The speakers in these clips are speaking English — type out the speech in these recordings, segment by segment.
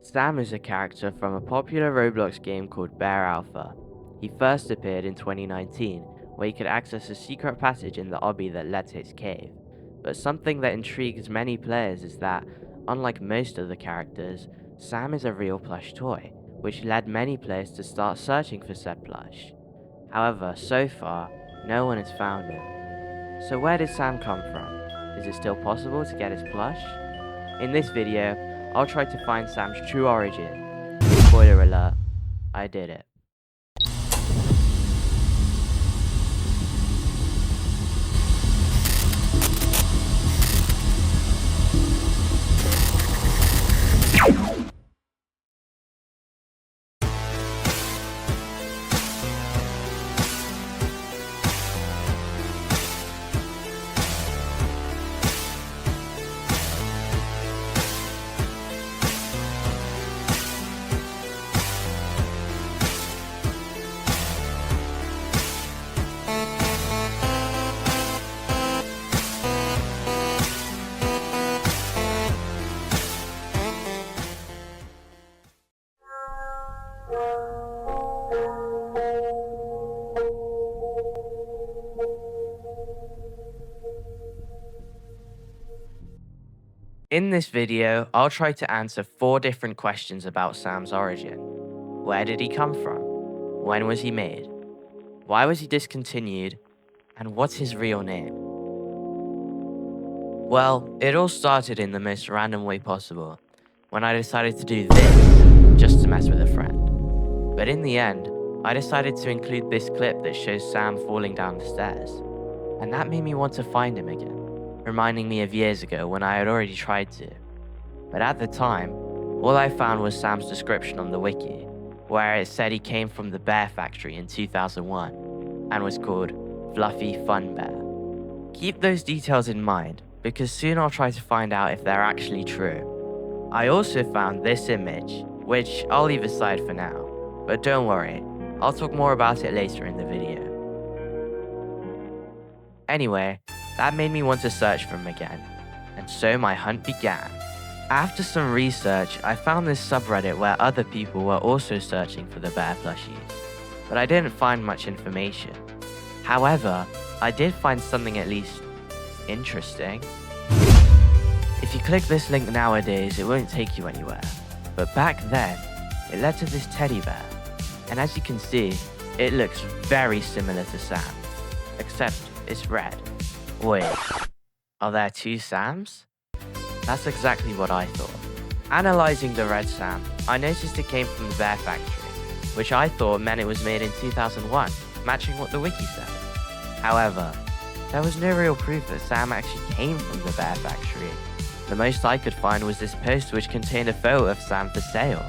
Sam is a character from a popular Roblox game called Bear Alpha. He first appeared in 2019, where you could access a secret passage in the obby that led to his cave. But something that intrigues many players is that, unlike most of the characters, Sam is a real plush toy, which led many players to start searching for said plush. However, so far, no one has found him. So where did Sam come from? Is it still possible to get his plush? In this video, I'll try to find Sam's true origin. Spoiler alert, I did it. In this video, I'll try to answer 4 different questions about Sam's origin. Where did he come from? When was he made? Why was he discontinued? And what's his real name? Well, it all started in the most random way possible, when I decided to do this just to mess with a friend. But in the end, I decided to include this clip that shows Sam falling down the stairs, and that made me want to find him again, reminding me of years ago when I had already tried to. But at the time, all I found was Sam's description on the wiki, where it said he came from the Bear Factory in 2001 and was called Fluffy Fun Bear. Keep those details in mind, because soon I'll try to find out if they're actually true. I also found this image, which I'll leave aside for now, but don't worry, I'll talk more about it later in the video. Anyway, that made me want to search for him again, and so my hunt began. After some research, I found this subreddit where other people were also searching for the bear plushies, but I didn't find much information. However, I did find something at least interesting. If you click this link nowadays, it won't take you anywhere, but back then, it led to this teddy bear, and as you can see, it looks very similar to Sam, except it's red. Wait, are there 2 Sams? That's exactly what I thought. Analyzing the red Sam, I noticed it came from the Bear Factory, which I thought meant it was made in 2001, matching what the wiki said. However, there was no real proof that Sam actually came from the Bear Factory. The most I could find was this post which contained a photo of Sam for sale,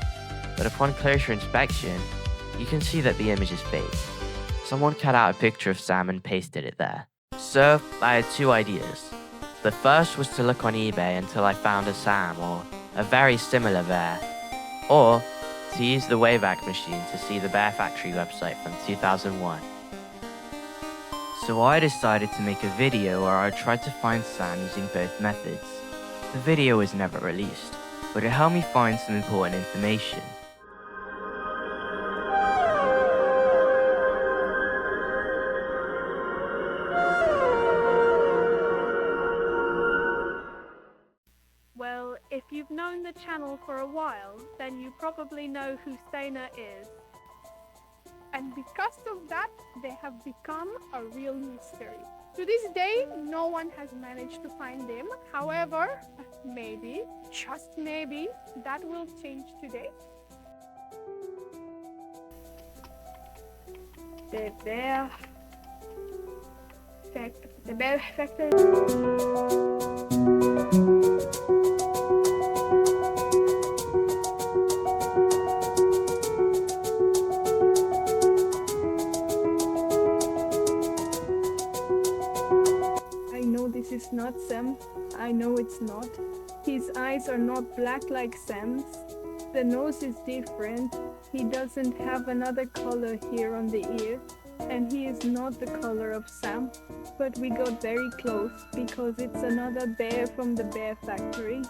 but upon closer inspection, you can see that the image is fake. Someone cut out a picture of Sam and pasted it there. So, I had 2 ideas. The first was to look on eBay until I found a Sam or a very similar bear, or to use the Wayback Machine to see the Bear Factory website from 2001. So I decided to make a video where I tried to find Sam using both methods. The video was never released, but it helped me find some important information. Well, if you've known the channel for a while, then you probably know who Stainer is. And because of that, they have become a real mystery. To this day, no one has managed to find them. However, maybe, just maybe, that will change today. The Bear Factory. This is not Sam. I know it's not. His eyes are not black like Sam's. The nose is different. He doesn't have another color here on the ear. And he is not the color of Sam. But we got very close because it's another bear from the Bear Factory.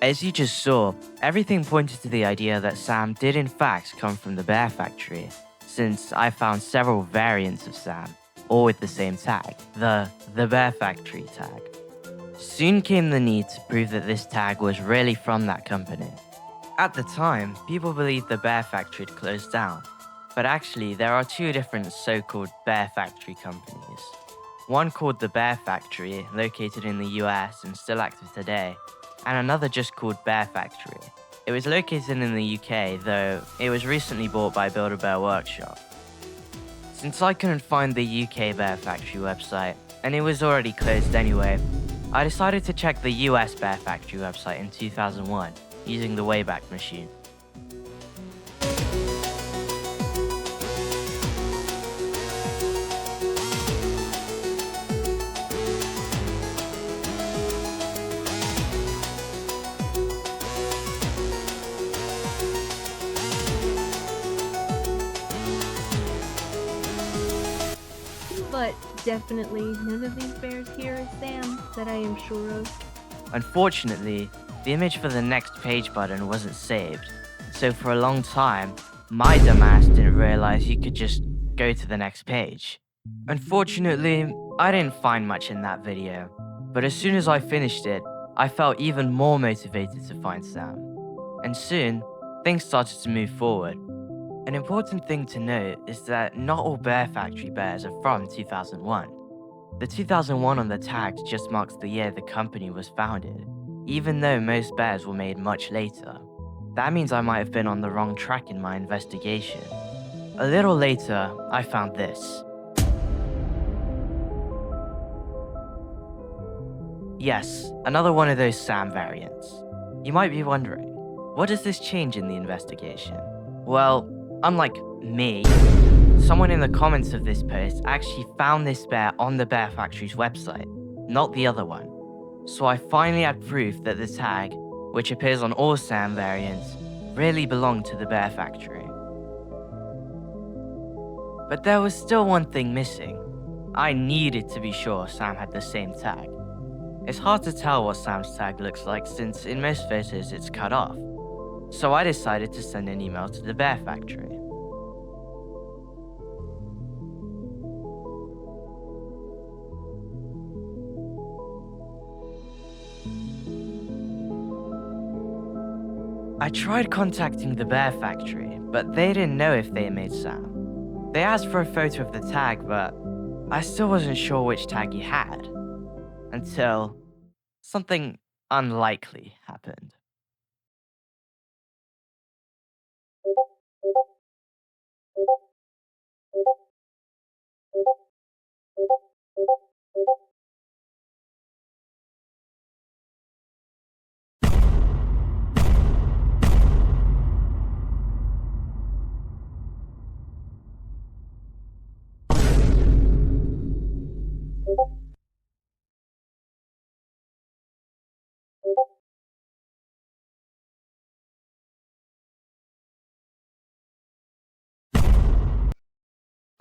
As you just saw, everything pointed to the idea that Sam did in fact come from the bear factory, since I found several variants of Sam, all with the same tag, the bear factory tag. Soon came the need to prove that this tag was really from that company. At the time, people believed the bear factory had closed down, but actually there are two different so-called bear factory companies. One called the Bear Factory, located in the US and still active today, and another just called Bear Factory. It was located in the UK, though it was recently bought by Build-A-Bear Workshop. Since I couldn't find the UK Bear Factory website, and it was already closed anyway, I decided to check the US Bear Factory website in 2001, using the Wayback Machine. But definitely none of these bears here is Sam, that I am sure of. Unfortunately, the image for the next page button wasn't saved, so for a long time, my dumbass didn't realize you could just go to the next page. Unfortunately, I didn't find much in that video, but as soon as I finished it, I felt even more motivated to find Sam. And soon, things started to move forward. An important thing to note is that not all Bear Factory bears are from 2001. The 2001 on the tag just marks the year the company was founded, even though most bears were made much later. That means I might have been on the wrong track in my investigation. A little later, I found this. Yes, another one of those Sam variants. You might be wondering, what does this change in the investigation? Well, unlike me, someone in the comments of this post actually found this bear on the Bear Factory's website, not the other one. So I finally had proof that the tag, which appears on all Sam variants, really belonged to the Bear Factory. But there was still one thing missing. I needed to be sure Sam had the same tag. It's hard to tell what Sam's tag looks like since in most photos it's cut off. So I decided to send an email to the Bear Factory. I tried contacting the Bear Factory, but they didn't know if they made Sam. They asked for a photo of the tag, but I still wasn't sure which tag he had. Until something unlikely happened.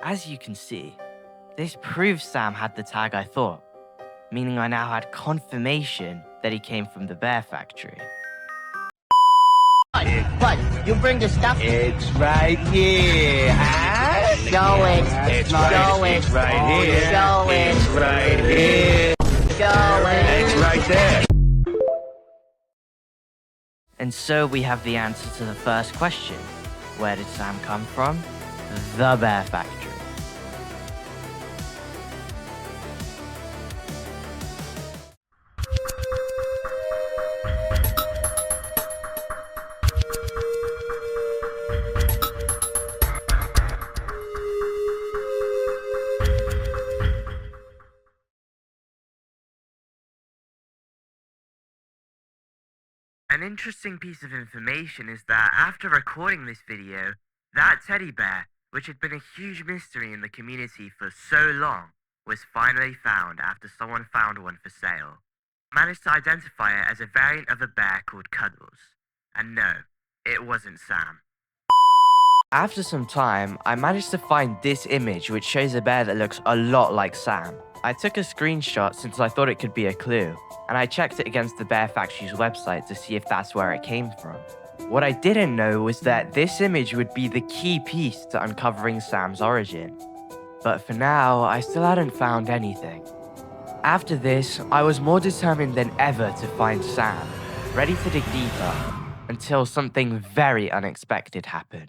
As you can see, this proves Sam had the tag I thought, meaning I now had confirmation that he came from the Bear Factory. What? You bring the stuff? It's right here, huh? Show it. It's Show right, it. it's right here. Show it. It's right here. Show it. It's right there. And so we have the answer to the first question. Where did Sam come from? The Bear Factory. An interesting piece of information is that after recording this video, that teddy bear, which had been a huge mystery in the community for so long, was finally found after someone found one for sale. Managed to identify it as a variant of a bear called Cuddles. And no, it wasn't Sam. After some time, I managed to find this image which shows a bear that looks a lot like Sam. I took a screenshot since I thought it could be a clue, and I checked it against the Bear Factory's website to see if that's where it came from. What I didn't know was that this image would be the key piece to uncovering Sam's origin. But for now, I still hadn't found anything. After this, I was more determined than ever to find Sam, ready to dig deeper, until something very unexpected happened.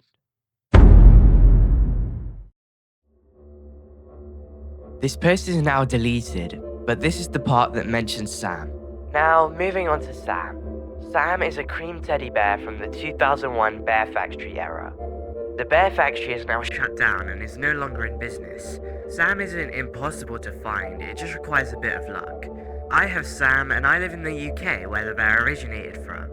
This post is now deleted, but this is the part that mentions Sam. Now, moving on to Sam. Sam is a cream teddy bear from the 2001 Bear Factory era. The Bear Factory is now shut down and is no longer in business. Sam isn't impossible to find, it just requires a bit of luck. I have Sam and I live in the UK where the bear originated from.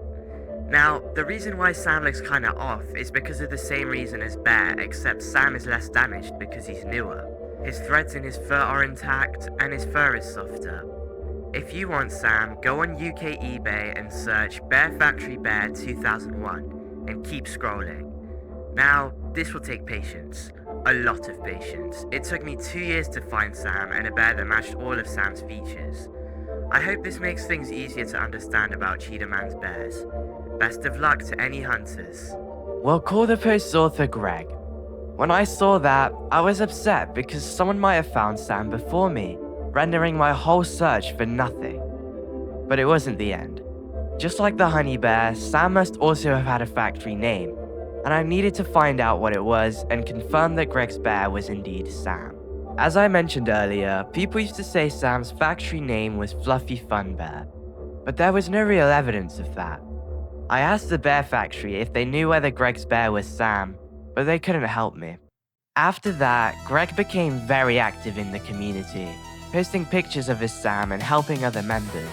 Now, the reason why Sam looks kinda off is because of the same reason as Bear, except Sam is less damaged because he's newer. His threads in his fur are intact and his fur is softer. If you want Sam, go on UK eBay and search Bear Factory Bear 2001 and keep scrolling. Now, this will take patience. A lot of patience. It took me 2 years to find Sam and a bear that matched all of Sam's features. I hope this makes things easier to understand about Cheetah Man's bears. Best of luck to any hunters. We'll call the post's author Greg. When I saw that, I was upset because someone might have found Sam before me, rendering my whole search for nothing. But it wasn't the end. Just like the honey bear, Sam must also have had a factory name, and I needed to find out what it was and confirm that Greg's bear was indeed Sam. As I mentioned earlier, people used to say Sam's factory name was Fluffy Fun Bear, but there was no real evidence of that. I asked the Bear Factory if they knew whether Greg's bear was Sam, but they couldn't help me. After that, Greg became very active in the community, posting pictures of his Sam and helping other members.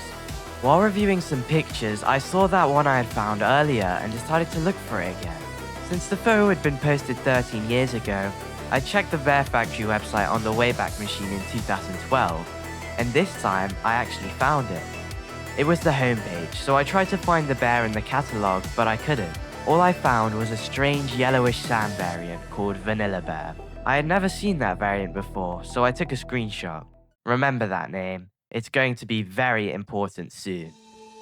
While reviewing some pictures, I saw that one I had found earlier and decided to look for it again. Since the photo had been posted 13 years ago, I checked the Bear Factory website on the Wayback Machine in 2012, and this time I actually found it. It was the homepage, so I tried to find the bear in the catalogue, but I couldn't. All I found was a strange yellowish Sam variant called Vanilla Bear. I had never seen that variant before, so I took a screenshot. Remember that name. It's going to be very important soon.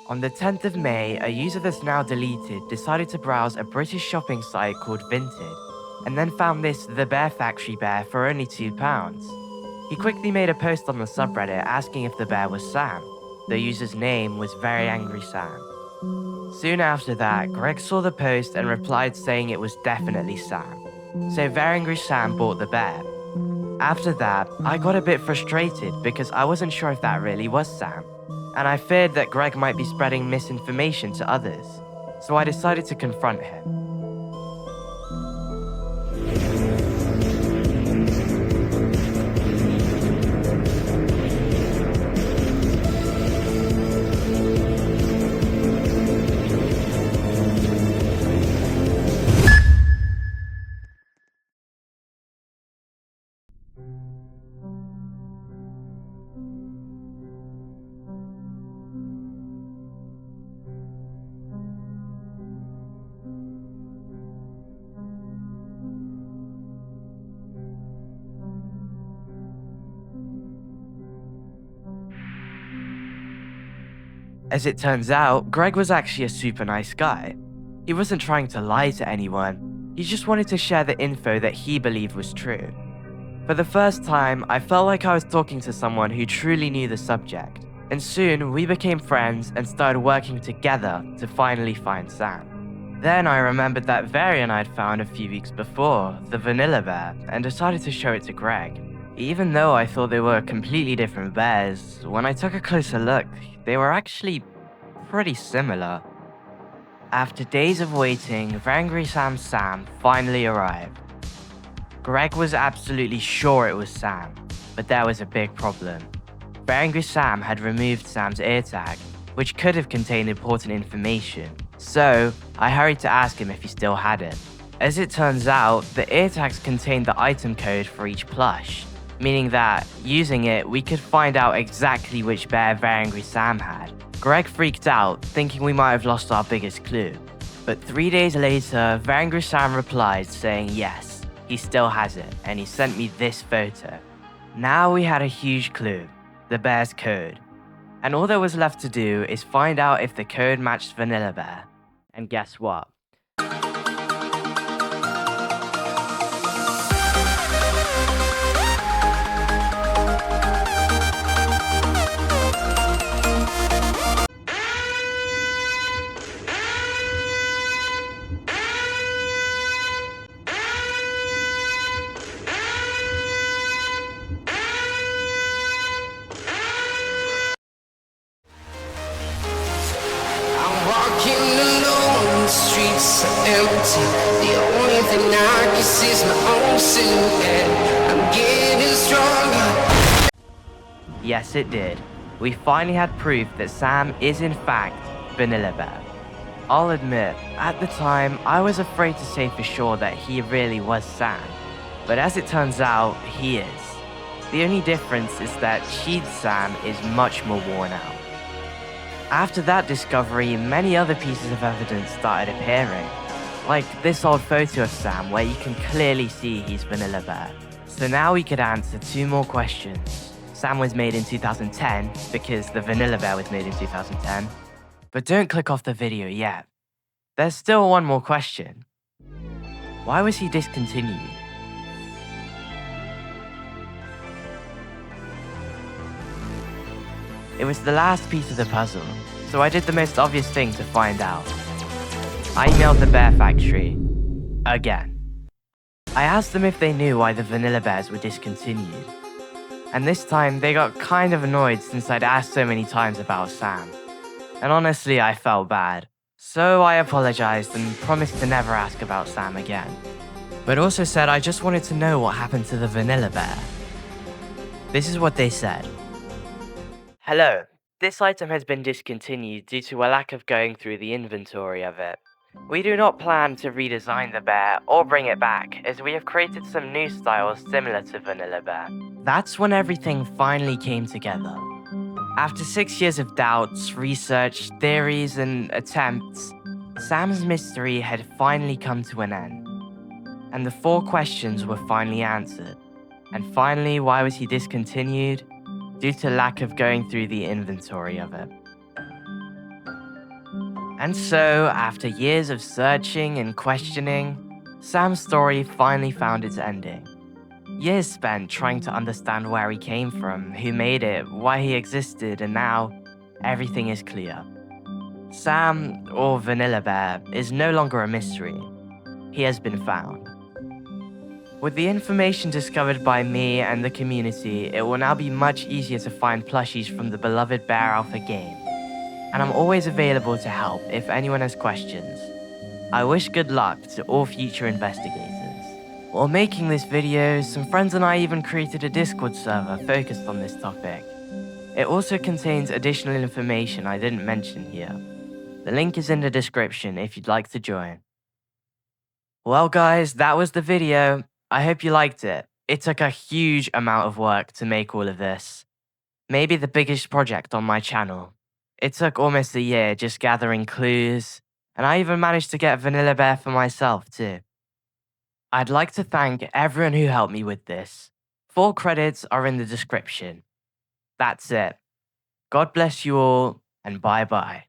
On the 10th of May, a user that's now deleted decided to browse a British shopping site called Vinted, and then found this The Bear Factory bear for only £2. He quickly made a post on the subreddit asking if the bear was Sam. The user's name was Very Angry Sam. Soon after that, Greg saw the post and replied saying it was definitely Sam. So Very Angry Sam bought the bear. After that, I got a bit frustrated because I wasn't sure if that really was Sam, and I feared that Greg might be spreading misinformation to others, so I decided to confront him. As it turns out, Greg was actually a super nice guy. He wasn't trying to lie to anyone, he just wanted to share the info that he believed was true. For the first time, I felt like I was talking to someone who truly knew the subject, and soon we became friends and started working together to finally find Sam. Then I remembered that variant I'd found a few weeks before, the Vanilla Bear, and decided to show it to Greg. Even though I thought they were completely different bears, when I took a closer look, they were actually pretty similar. After days of waiting, Very Angry Sam finally arrived. Greg was absolutely sure it was Sam, but there was a big problem. Very Angry Sam had removed Sam's ear tag, which could have contained important information, so I hurried to ask him if he still had it. As it turns out, the ear tags contained the item code for each plush, meaning that, using it, we could find out exactly which bear Very Angry Sam had. Greg freaked out, thinking we might have lost our biggest clue. But 3 days later, Vangry Sam replied saying yes, he still has it, and he sent me this photo. Now we had a huge clue, the bear's code. And all there was left to do is find out if the code matched Vanilla Bear. And guess what? Walking alone, the streets are empty. The only thing I can see is my own silhouette. I'm getting stronger. Yes, it did. We finally had proof that Sam is in fact Vanilla Bear. I'll admit, at the time, I was afraid to say for sure that he really was Sam. But as it turns out, he is. The only difference is that Sheed Sam is much more worn out. After that discovery, many other pieces of evidence started appearing. Like this old photo of Sam where you can clearly see he's Vanilla Bear. So now we could answer 2 more questions. Sam was made in 2010 because the Vanilla Bear was made in 2010. But don't click off the video yet. There's still 1 more question. Why was he discontinued? It was the last piece of the puzzle, so I did the most obvious thing to find out. I emailed the Bear Factory. Again. I asked them if they knew why the Vanilla Bears were discontinued. And this time, they got kind of annoyed since I'd asked so many times about Sam. And honestly, I felt bad. So I apologized and promised to never ask about Sam again. But also said I just wanted to know what happened to the Vanilla Bear. This is what they said. Hello, this item has been discontinued due to a lack of going through the inventory of it. We do not plan to redesign the bear or bring it back, as we have created some new styles similar to Vanilla Bear. That's when everything finally came together. After 6 years of doubts, research, theories, and attempts, Sam's mystery had finally come to an end. And the 4 questions were finally answered. And finally, why was he discontinued? Due to lack of going through the inventory of it. And so, after years of searching and questioning, Sam's story finally found its ending. Years spent trying to understand where he came from, who made it, why he existed, and now, everything is clear. Sam, or Vanilla Bear, is no longer a mystery. He has been found. With the information discovered by me and the community, it will now be much easier to find plushies from the beloved Bear Alpha game. And I'm always available to help if anyone has questions. I wish good luck to all future investigators. While making this video, some friends and I even created a Discord server focused on this topic. It also contains additional information I didn't mention here. The link is in the description if you'd like to join. Well guys, that was the video. I hope you liked it. It took a huge amount of work to make all of this. Maybe the biggest project on my channel. It took almost a year just gathering clues, and I even managed to get Vanilla Bear for myself too. I'd like to thank everyone who helped me with this. Full credits are in the description. That's it. God bless you all, and bye bye.